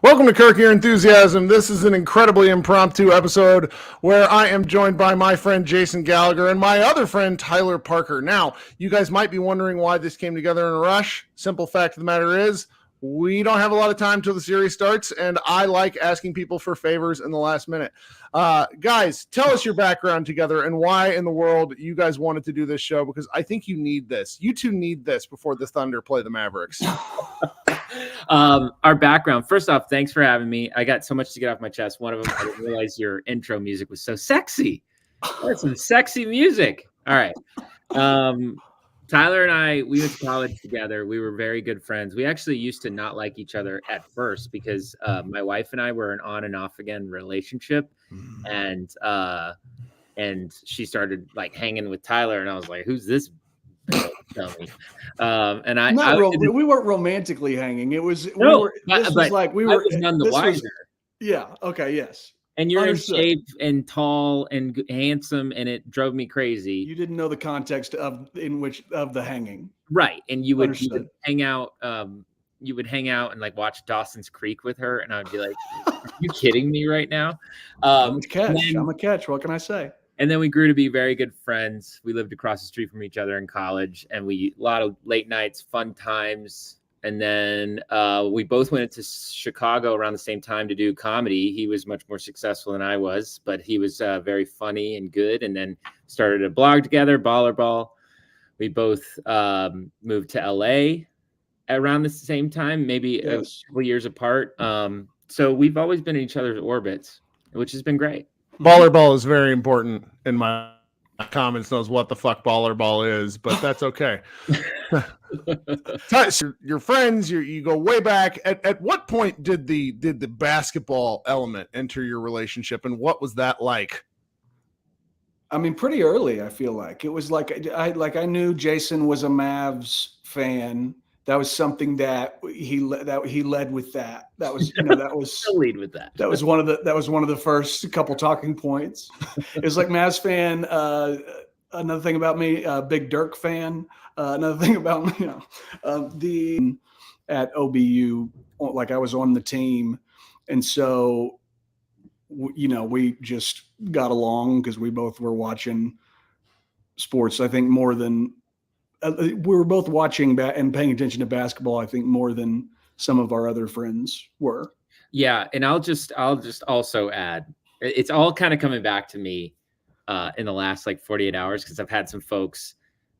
Welcome to Kirk Your Enthusiasm. This is an incredibly impromptu episode where I am joined by my friend Jason Gallagher and my other friend Tyler Parker. Now, you guys might be wondering why this came together in a rush. Simple fact of the matter is, we don't have a lot of time till the series starts, and I like asking people for favors in the last minute. Guys, tell us your background together and why in the world you guys wanted to do this show, because I think you need this. You two need this before the Thunder play the Mavericks. Our background. First off, thanks for having me. I got so much to get off my chest. One of them, I didn't realize your intro music was so sexy. That's some sexy music. All right. Tyler and I, we went to college together. We were very good friends. We actually used to not like each other at first because my wife and I were an on and off again relationship. And she started like hanging with Tyler, and I was like, who's this? Tell me. We weren't romantically hanging. It was we were none the wiser. Yeah. Okay. Yes. And you're Understood. In shape and tall and handsome, and it drove me crazy. You didn't know the context of the hanging, right? And you would hang out. You would hang out and like watch Dawson's Creek with her, and I'd be like, "Are you kidding me right now?" I'm a catch. What can I say? And then we grew to be very good friends. We lived across the street from each other in college, and a lot of late nights, fun times. And then we both went to Chicago around the same time to do comedy. He was much more successful than I was, but he was very funny and good. And then started a blog together, Baller Ball. We both moved to LA around the same time, maybe a couple years apart. So we've always been in each other's orbits, which has been great. Baller Ball is very important in my comments, knows what the fuck Baller Ball is, but that's okay. Your friends, you go way back. At what point did the basketball element enter your relationship, and what was that like? I mean, pretty early. I feel like it was like I knew Jason was a Mavs fan. That was something that he led with. That was that was lead with that. That was one of the first couple talking points. It was like Mavs fan. Another thing about me, big Dirk fan. Another thing about me, at OBU, like I was on the team, and so we just got along because we both were watching sports. I think more than. We were both watching and paying attention to basketball, I think, more than some of our other friends were. Yeah, and I'll just also add, it's all kind of coming back to me in the last like 48 hours because I've had some folks,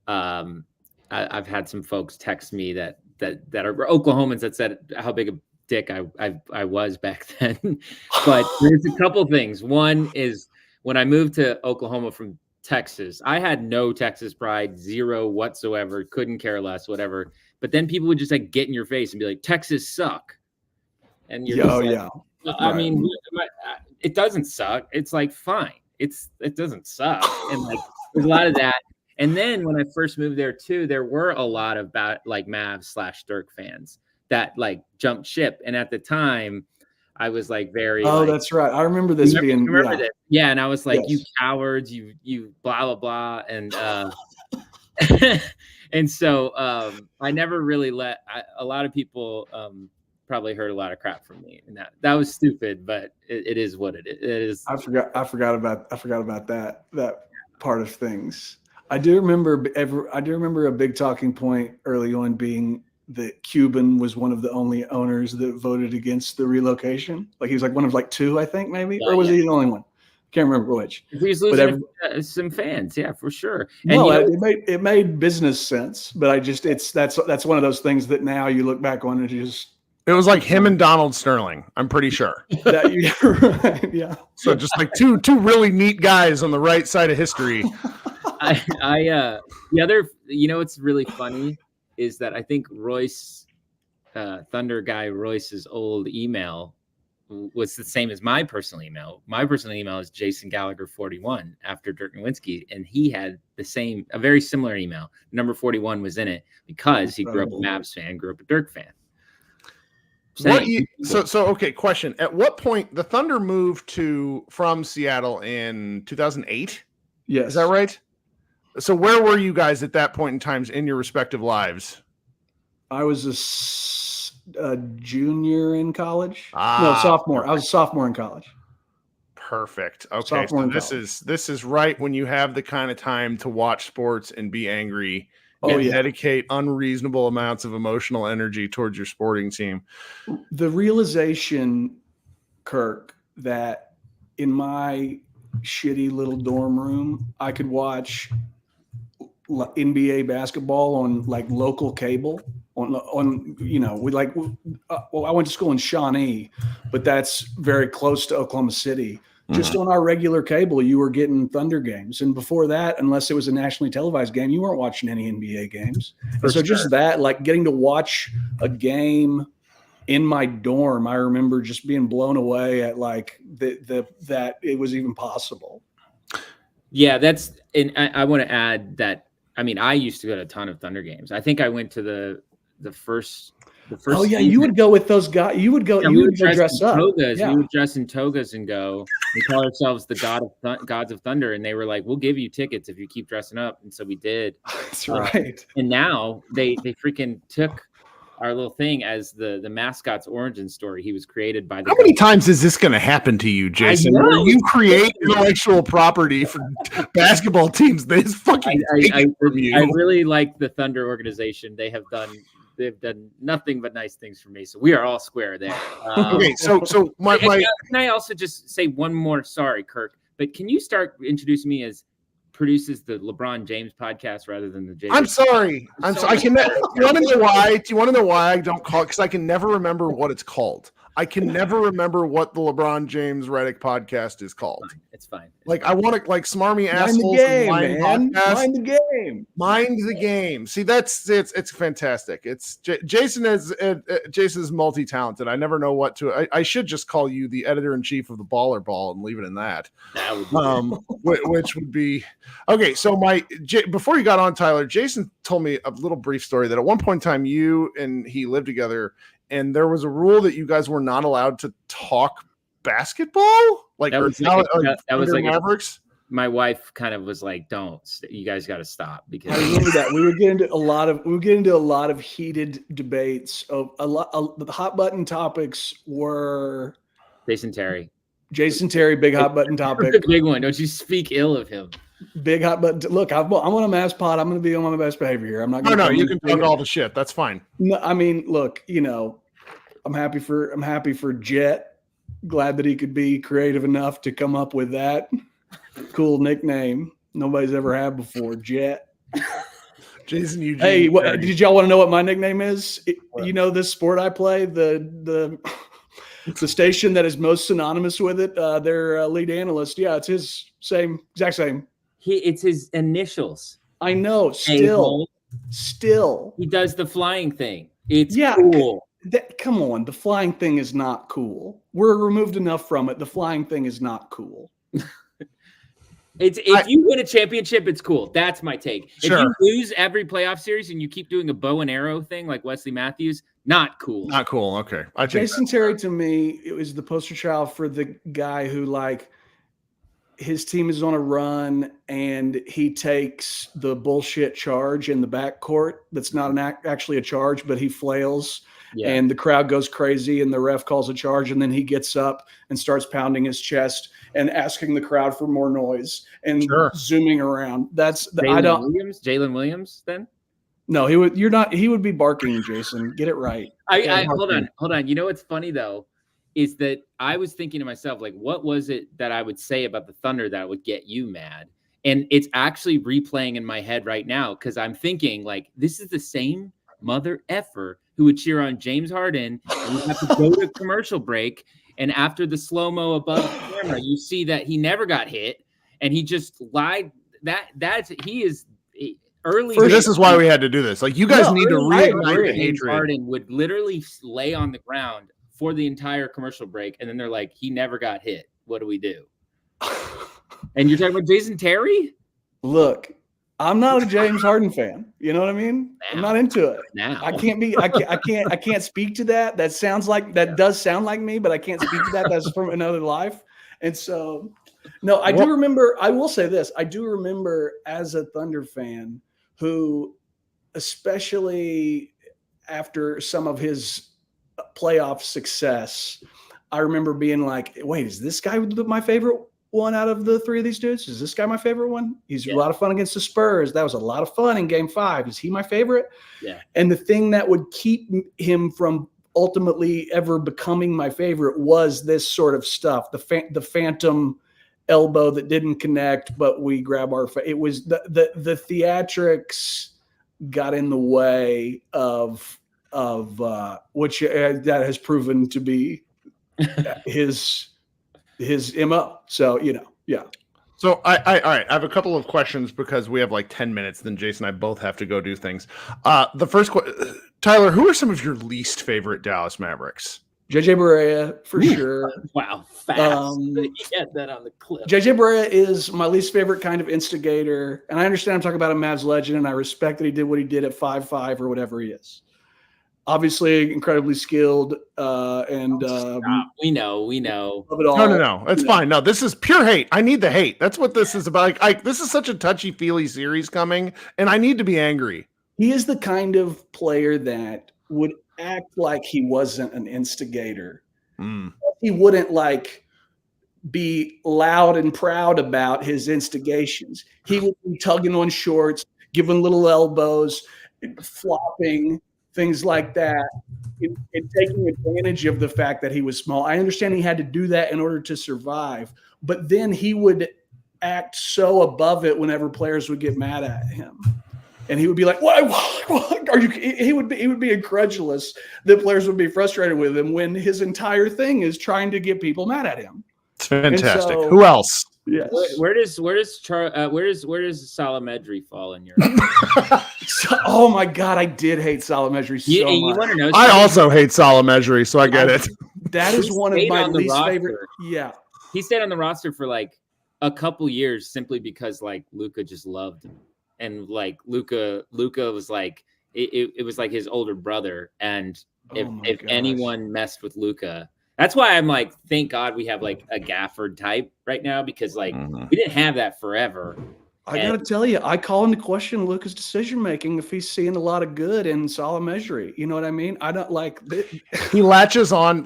I've had some folks text me that are Oklahomans that said how big a dick I was back then. But there's a couple things. One is when I moved to Oklahoma from Texas, I had no Texas pride, zero whatsoever, couldn't care less, whatever. But then people would just like get in your face and be like, Texas suck. And you're I mean, it doesn't suck. It's like, fine. It doesn't suck. And like, there's a lot of that. And then when I first moved there too, there were a lot of like Mavs/Dirk fans that like jumped ship. And at the time, I was like very. Oh, that's right. I remember this being. Remember this? Yeah, and I was like, "You cowards! You blah blah blah!" And and so I never really let. A lot of people probably heard a lot of crap from me, and that was stupid. But it is what it is. I forgot about that part of things. I do remember a big talking point early on being that Cuban was one of the only owners that voted against the relocation. Like he was like one of like two, I think maybe, or was he the only one? Can't remember which. He's losing some fans, yeah, for sure. And it made business sense, but that's one of those things that now you look back on and It was like him and Donald Sterling. I'm pretty sure. You're right. Yeah. So just like two really neat guys on the right side of history. The other, what's really funny is that I think Royce, Thunder guy Royce's old email was the same as my personal email. My personal email is Jason Gallagher 41 after Dirk Nowitzki, and he had a very similar email. Number 41 was in it because he grew up a Mavs fan, grew up a Dirk fan. Okay, question. At what point the Thunder moved from Seattle in 2008? Yes. Is that right? So where were you guys at that point in time in your respective lives? I was a junior in college. No, sophomore. I was a sophomore in college. Perfect. Okay, so this is right when you have the kind of time to watch sports and be angry and dedicate unreasonable amounts of emotional energy towards your sporting team. The realization, Kirk, that in my shitty little dorm room, I could watch NBA basketball on like local cable. I went to school in Shawnee, but that's very close to Oklahoma City. Just on our regular cable, you were getting Thunder games. And before that, unless it was a nationally televised game, you weren't watching any NBA games. And so just that, like getting to watch a game in my dorm, I remember just being blown away at like that it was even possible. Yeah, and I want to add that, I mean, I used to go to a ton of Thunder games. I think I went to the first. Oh yeah, season. You would go with those guys. You would go. Yeah, you would dress up. Togas. Yeah. We would dress in togas and go. We call ourselves the gods of Thunder, and they were like, "We'll give you tickets if you keep dressing up." And so we did. That's right. And now they freaking took our little thing as the mascot's origin story. He was created by the. How many times is this going to happen to you, Jason? Where you create intellectual property for basketball teams? They just fucking from you. I really like the Thunder organization. They've done nothing but nice things for me. So we are all square there. Okay, so can I also just say one more? Sorry, Kirk, but can you start introducing me as produces the LeBron James podcast rather than the Jason? I'm sorry. Do you want to know why I don't call it? Because I can never remember what it's called. I can never remember what the LeBron James Reddick podcast is called. It's fine. I want to smarmy assholes. Mind the game. Mind the game. See, it's fantastic. It's Jason's multi-talented. I never know what to. I should just call you the editor-in-chief of the Baller Ball and leave it in that. That would be which would be okay. So before you got on, Tyler, Jason told me a little brief story that at one point in time you and he lived together. And there was a rule that you guys were not allowed to talk basketball, that was like Mavericks. My wife kind of was like, "Don't, you guys got to stop." Because I remember that we would get into a lot of heated debates. The hot button topics were Jason Terry, big hot button topic, big one. Don't you speak ill of him. Big hot button. Look, I'm on a Mavs pod. I'm going to be on my best behavior here. I'm not. No, you can talk all the shit. That's fine. No, I mean, look, I'm happy for Jet. Glad that he could be creative enough to come up with that cool nickname nobody's ever had before, Jet. Jason Eugene. Hey, did y'all want to know what my nickname is? This sport I play, the station that is most synonymous with it, their lead analyst. Yeah, it's his exact same. It's his initials. I know. Still, he does the flying thing. It's cool. Come on, the flying thing is not cool. We're removed enough from it. The flying thing is not cool. If you win a championship, it's cool. That's my take. Sure. If you lose every playoff series and you keep doing a bow and arrow thing like Wesley Matthews, not cool. Not cool. Okay. Jason Terry, to me, it was the poster child for the guy who his team is on a run and he takes the bullshit charge in the backcourt. That's not actually a charge, but he flails and the crowd goes crazy and the ref calls a charge. And then he gets up and starts pounding his chest and asking the crowd for more noise and zooming around. Jalen Williams then? No, he would be barking, Jason. Get it right. Hold on. You know what's funny though? Is that I was thinking to myself, what was it that I would say about the Thunder that would get you mad? And it's actually replaying in my head right now because I'm thinking, this is the same mother effer who would cheer on James Harden, and we have to go to commercial break. And after the slow-mo above the camera, you see that he never got hit, and he just lied. He is early. This is why we had to do this. Like, you guys need to reignite the James hatred. Harden would literally lay on the ground for the entire commercial break, and then they're like, he never got hit. What do we do? And you're talking about Jason Terry? Look, I'm not a James Harden fan. You know what I mean? Now. I'm not into it. Now I can't speak to that. That sounds like does sound like me, but I can't speak to that. That's from another life. And so, no, I do remember. I will say this: I do remember as a Thunder fan who, especially after some of his playoff success, I remember being like, "Wait, is this guy my favorite one out of the three of these dudes? Is this guy my favorite one? He's a lot of fun against the Spurs. That was a lot of fun in Game 5. Is he my favorite?" Yeah. And the thing that would keep him from ultimately ever becoming my favorite was this sort of stuff. The phantom elbow that didn't connect, but we grab our. It was the theatrics got in the way of which that has proven to be his MO. So, yeah. So all right. I have a couple of questions because we have like 10 minutes. Then Jason and I both have to go do things. The first Tyler, who are some of your least favorite Dallas Mavericks? JJ Barea, for sure. Wow, fast. You had that on the clip. JJ Barea is my least favorite kind of instigator. And I understand I'm talking about a Mavs legend, and I respect that he did what he did at 5'5" or whatever he is. Obviously, incredibly skilled. We know. Love it all. No. It's fine. No, this is pure hate. I need the hate. That's what this is about. This is such a touchy-feely series coming, and I need to be angry. He is the kind of player that would act like he wasn't an instigator. He wouldn't be loud and proud about his instigations. He would be tugging on shorts, giving little elbows, flopping, things like that, and taking advantage of the fact that he was small. I understand he had to do that in order to survive, but then he would act so above it whenever players would get mad at him. And he would be like, "What are you?" He would be incredulous that players would be frustrated with him when his entire thing is trying to get people mad at him. It's fantastic. Who else? Yes. Where does Salamedri fall in your? Oh my God, I did hate Salamedri so much. You want to know? I also hate Salamedri, so I get it. That is one of my least favorite. Yeah, he stayed on the roster for like a couple years simply because like Luca just loved him. And like Luca was like it was like his older brother, and if anyone messed with Luca, that's why I'm like, thank God we have like a Gafford type right now, because like we didn't have that forever. I gotta tell you, I call into question Luca's decision making if he's seeing a lot of good in Salamedri. You know what I mean? I don't like he latches on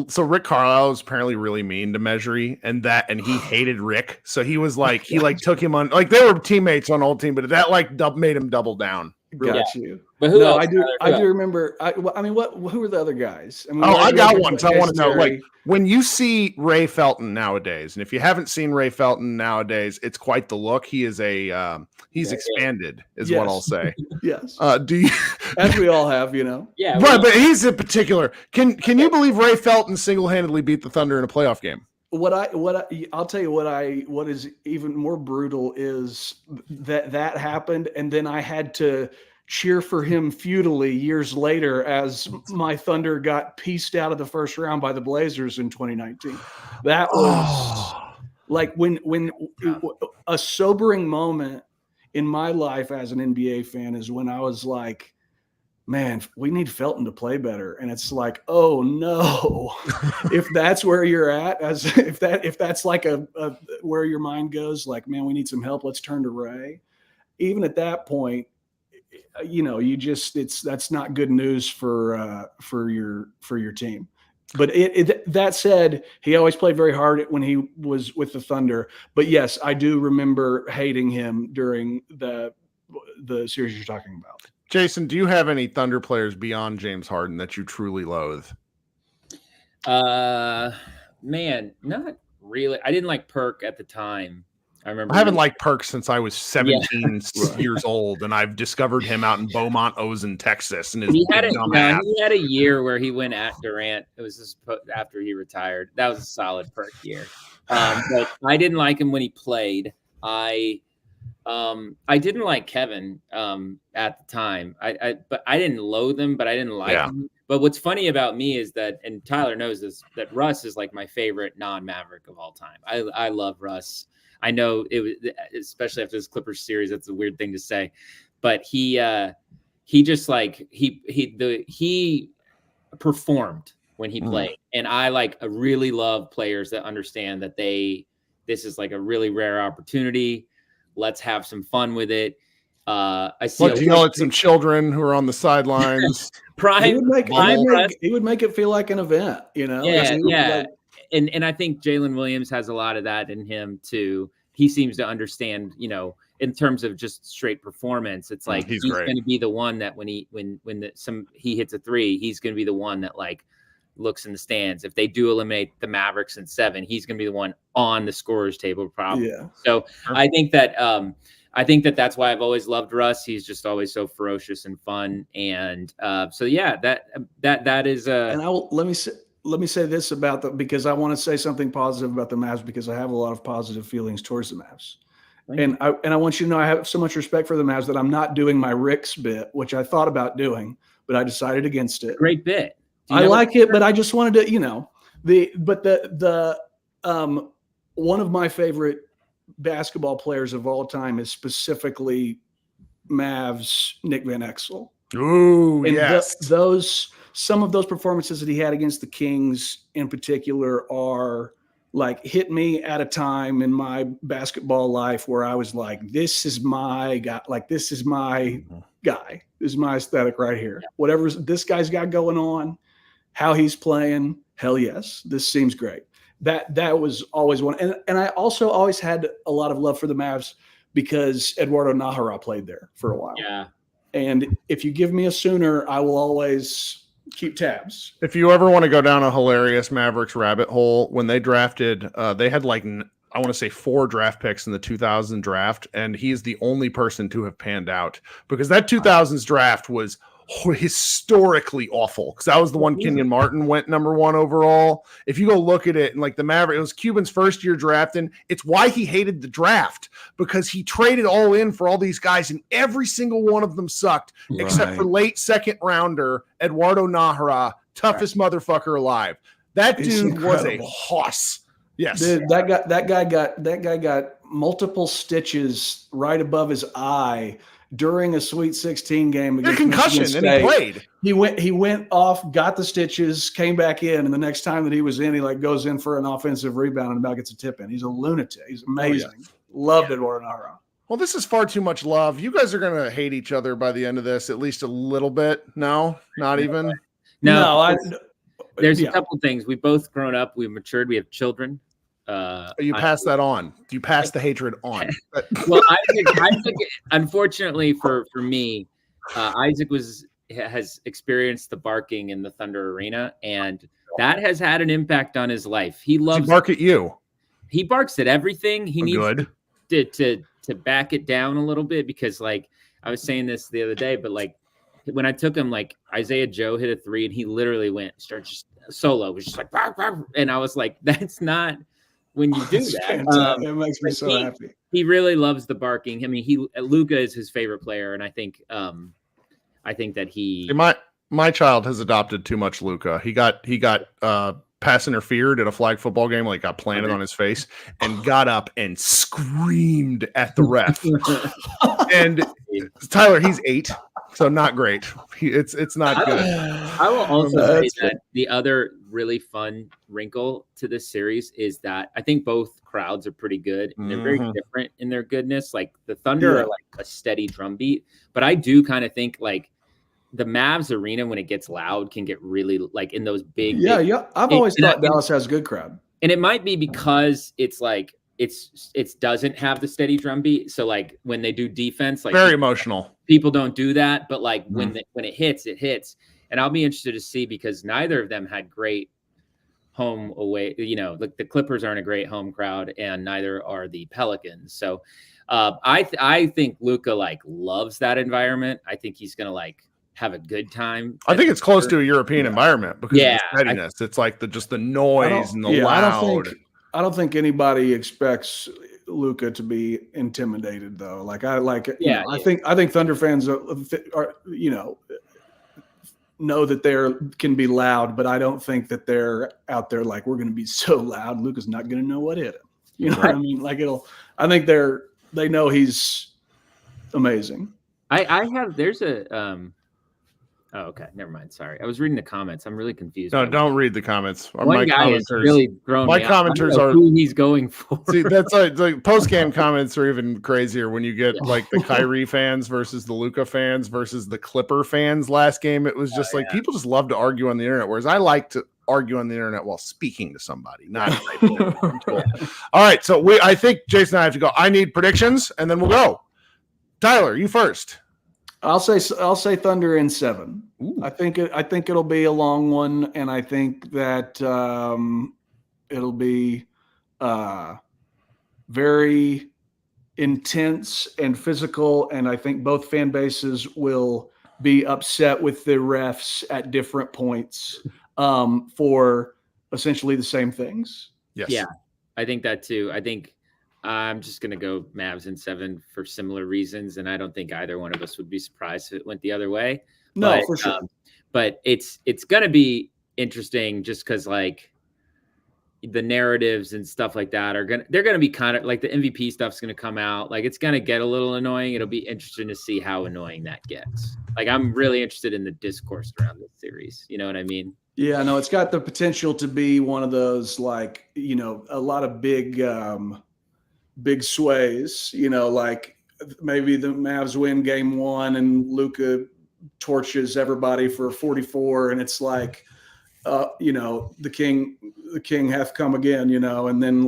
so Rick Carlisle was apparently really mean to Mejri, and he hated Rick. So he was like he took him on, like they were teammates on old team, but that made him double down. Really. Got you. But who else? I do remember. Who were the other guys? I got one. So I want to know, like, when you see Ray Felton nowadays, and if you haven't seen Ray Felton nowadays, it's quite the look. He is he's expanded, is what I'll say. Yes. Do you? As we all have, Yeah. Right, but he's in particular. Can you believe Ray Felton single-handedly beat the Thunder in a playoff game? I'll tell you what is even more brutal is that happened, and then I had to cheer for him futilely years later as my Thunder got pieced out of the first round by the Blazers in 2019. That was like when a sobering moment in my life as an NBA fan is when I was like, man, we need Felton to play better. And it's like, oh no, if that's where you're at, if that's like where your mind goes, like, man, we need some help. Let's turn to Ray. Even at that point, that's not good news for your team. But that said, he always played very hard when he was with the Thunder. But yes, I do remember hating him during the series you're talking about. Jason, do you have any Thunder players beyond James Harden that you truly loathe? Man, not really. I didn't like Perk at the time. I remember. I haven't liked Perk since I was 17 Right. years old, and I've discovered him out in Beaumont, Ozen, Texas, and his He big had dumb ass. he had a year where he went at Durant. It was just after he retired. That was a solid Perk year. But I didn't like him when he played. I didn't like Kevin at the time. But I didn't loathe him, but I didn't like him. But what's funny about me is that, and Tyler knows this, that Russ is like my favorite non-Maverick of all time. I love Russ. I know it was, especially after this Clippers series, that's a weird thing to say, but he just like he performed when he played, and I really love players that understand that this is like a really rare opportunity. Let's have some fun with it. I see. Let's yell at some children who are on the sidelines. He would make it feel like an event, you know. Yeah. And I think Jalen Williams has a lot of that in him too. He seems to understand, you know, in terms of just straight performance. It's like he's going to be the one that when he hits a three, he's going to be the one that like looks in the stands. If they do eliminate the Mavericks in 7, he's going to be the one on the scorer's table probably. Yeah. So I think that that's why I've always loved Russ. He's just always so ferocious and fun. And so yeah, that is and let me say this about because I want to say something positive about the Mavs, because I have a lot of positive feelings towards the Mavs. And I want you to know I have so much respect for the Mavs that I'm not doing my Rick's bit, which I thought about doing, but I decided against it. Great bit. I like it, but I just wanted to, you know, the one of my favorite basketball players of all time is specifically Mavs Nick Van Exel. Ooh, and yes. Some of those performances that he had against the Kings in particular are like hit me at a time in my basketball life where I was like, this is my guy. Like, this is my guy. This is my aesthetic right here. Yeah. Whatever this guy's got going on, how he's playing, hell yes, this seems great. That was always one. And I also always had a lot of love for the Mavs because Eduardo Nájera played there for a while. Yeah. And if you give me a Sooner, I will always keep tabs. If you ever want to go down a hilarious Mavericks rabbit hole, when they drafted, they had I want to say 4 draft picks in the 2000 draft, and he's the only person to have panned out because that 2000s draft was historically awful because that was the one Kenyon Martin went number 1 overall. If you go look at it, and like the Maverick, it was Cuban's first year drafting. It's why he hated the draft, because he traded all in for all these guys and every single one of them sucked except for late second rounder Eduardo Nájera, toughest motherfucker alive. That dude was a hoss. Yes. Dude, that guy got multiple stitches right above his eye during a Sweet 16 game against concussion, Michigan State. And he played. He went off, got the stitches, came back in, and the next time that he was in, he goes in for an offensive rebound and about gets a tip in. He's a lunatic. He's amazing. Oh, yeah. Loved Eduardo Nájera. Well, this is far too much love. You guys are going to hate each other by the end of this, at least a little bit. No, not even. No, there's a couple things. We've both grown up. We've matured. We have children. You pass that on. You pass the hatred on. Well, Isaac, unfortunately for me, Isaac has experienced the barking in the Thunder arena, and that has had an impact on his life. He loves to bark at you. He barks at everything. He needs to back it down a little bit, because like I was saying this the other day, but like when I took him, like Isaiah Joe hit a 3 and he literally started just solo. It was just like, bark, bark. And I was like, that's not when you do that. It makes me so happy. He really loves the barking. I mean, Luca is his favorite player, and I think that he. My child has adopted too much Luca. He got pass interfered at a flag football game, like got planted on his face, and got up and screamed at the ref. And Tyler, he's 8, so not great. It's not good. I will also say that the other really fun wrinkle to this series is that I think both crowds are pretty good. And they're very different in their goodness. Like the Thunder are like a steady drumbeat, but I do kind of think like the Mavs arena, when it gets loud, can get really like in those big. Yeah. I've always thought Dallas has a good crowd, and it might be because it's like it doesn't have the steady drumbeat. So like when they do defense, like very emotional. People don't do that, but like when it hits, it hits. And I'll be interested to see, because neither of them had great home away. The Clippers aren't a great home crowd, and neither are the Pelicans. So I think Luca loves that environment. I think he's gonna have a good time. I think it's close to a European environment because of the steadiness. It's just the noise and the loud. I don't think anybody expects Luca to be intimidated though. I think Thunder fans are know that can be loud, but I don't think that they're out there we're going to be so loud. Luca's not going to know what hit him. You know what I mean? I think they know he's amazing. There's a oh, okay. Never mind. Sorry. I was reading the comments. I'm really confused. No, don't read the comments. One guy is really throwing my commenters are who he's going for. See, that's post-game comments are even crazier when you get the Kyrie fans versus the Luca fans versus the Clipper fans. Last game, it was just people just love to argue on the internet, whereas I like to argue on the internet while speaking to somebody, not typing it. Cool. All right, so I think Jason and I have to go. I need predictions, and then we'll go. Tyler, you first. I'll say Thunder in 7. Ooh. I think it'll be a long one, and I think that it'll be very intense and physical, and I think both fan bases will be upset with the refs at different points for essentially the same things. Yes. Yeah, I think that too. I think I'm just going to go Mavs in 7 for similar reasons, and I don't think either one of us would be surprised if it went the other way. No, for sure. But it's going to be interesting just because the narratives and stuff like that they're going to be kind of the MVP stuff's going to come out. It's going to get a little annoying. It'll be interesting to see how annoying that gets. I'm really interested in the discourse around this series. You know what I mean? Yeah, no, it's got the potential to be one of those a lot of big sways, maybe the Mavs win game 1 and Luca torches everybody for 44. And it's the king hath come again, and then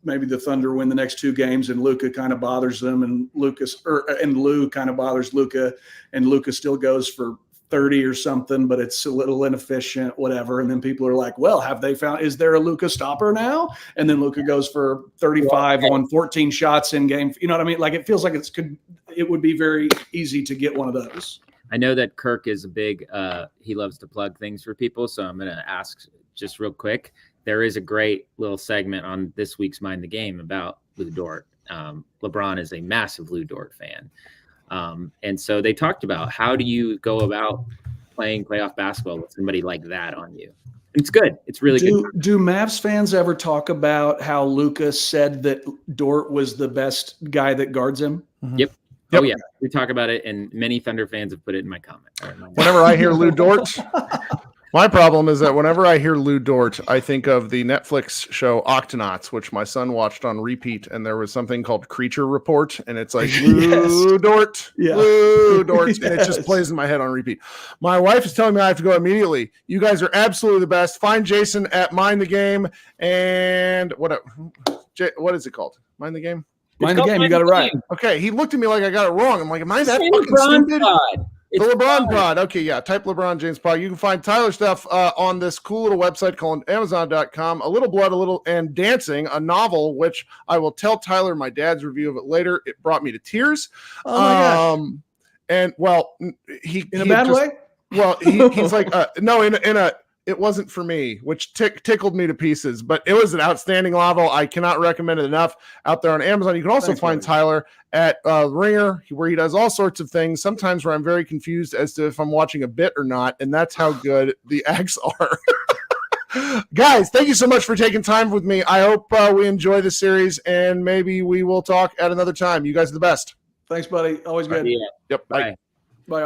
maybe the Thunder win the next 2 games and Luca kind of bothers them and Lou kind of bothers Luca and Luca still goes for 30 or something, but it's a little inefficient, whatever. And then people are like, well, is there a Luca stopper now? And then Luca goes for 35 on 14 shots in game. You know what I mean? It feels like it would be very easy to get one of those. I know that Kirk is a big, he loves to plug things for people. So I'm going to ask just real quick. There is a great little segment on this week's Mind the Game about Lou Dort. LeBron is a massive Lou Dort fan. And so they talked about how do you go about playing playoff basketball with somebody like that on you? It's good. It's really good. Do Mavs fans ever talk about how Luca said that Dort was the best guy that guards him? Mm-hmm. Yep. Oh, yeah. We talk about it, and many Thunder fans have put it in my comment. Whenever I hear Lou Dort, my problem is that whenever I hear Lou Dort, I think of the Netflix show Octonauts, which my son watched on repeat, and there was something called Creature Report, and it's Lou Dort, Lou Dort, and it just plays in my head on repeat. My wife is telling me I have to go immediately. You guys are absolutely the best. Find Jason at Mind the Game, and what is it called? Mind the Game? Mind the Game, you got it right. Okay, he looked at me like I got it wrong. I'm like, am I that fucking stupid? The LeBron pod. Okay, yeah. Type LeBron James pod. You can find Tyler stuff on this cool little website called Amazon.com. A Little Blood, and Dancing, a novel, which I will tell Tyler my dad's review of it later. It brought me to tears. Oh my gosh. And well, he in a bad way. Well, he's like, no, in a. It wasn't for me, which tickled me to pieces, but it was an outstanding novel. I cannot recommend it enough out there on Amazon. You can also find Tyler at Ringer, where he does all sorts of things, sometimes where I'm very confused as to if I'm watching a bit or not, and that's how good the acts are. Guys, thank you so much for taking time with me. I hope we enjoy the series, and maybe we will talk at another time. You guys are the best. Thanks, buddy. Always good. Yeah. Yep. Bye. Bye.